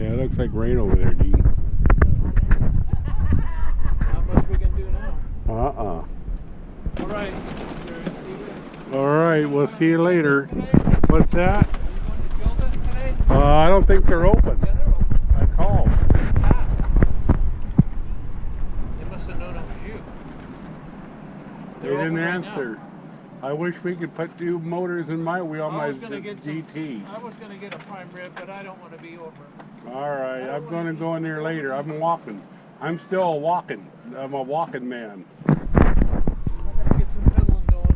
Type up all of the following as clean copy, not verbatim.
Yeah, it looks like rain over there, Dean. Not much we can do now. Alright. Alright, we'll see you later. What's that? I don't think they're open. Yeah, they're open. I called. They must have known it was you. They didn't answer. I wish we could put two motors in my wheel on my GT. I was going to get a prime rib, but I don't want to be over. Alright, I'm going to go in there later. I'm walking. I'm still walking. I'm a walking man. I got to get some pedaling going.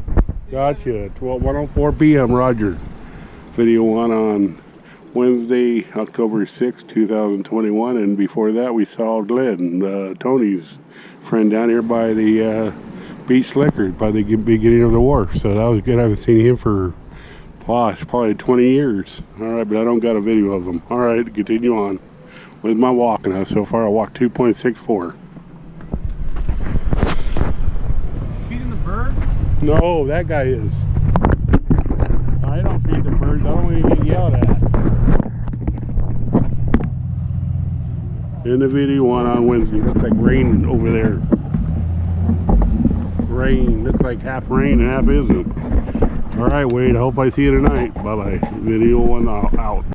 Gotcha. 1:04 p.m. Roger. Video on Wednesday, October 6, 2021. And before that, we saw Glenn, Tony's friend down here by the Beach Slickers, by the beginning of the wharf. So that was good. I haven't seen him for, gosh, probably 20 years. Alright, but I don't got a video of him. Alright, continue on with my walking. So far, I walked 2.64. Feeding the bird? No, that guy is. I don't feed the birds. I don't even get yelled at. In the video on Wednesday. Looks like rain over there. Rain. Looks like half rain and half isn't. Alright, Wade. I hope I see you tonight. Bye-bye. Video 1 out.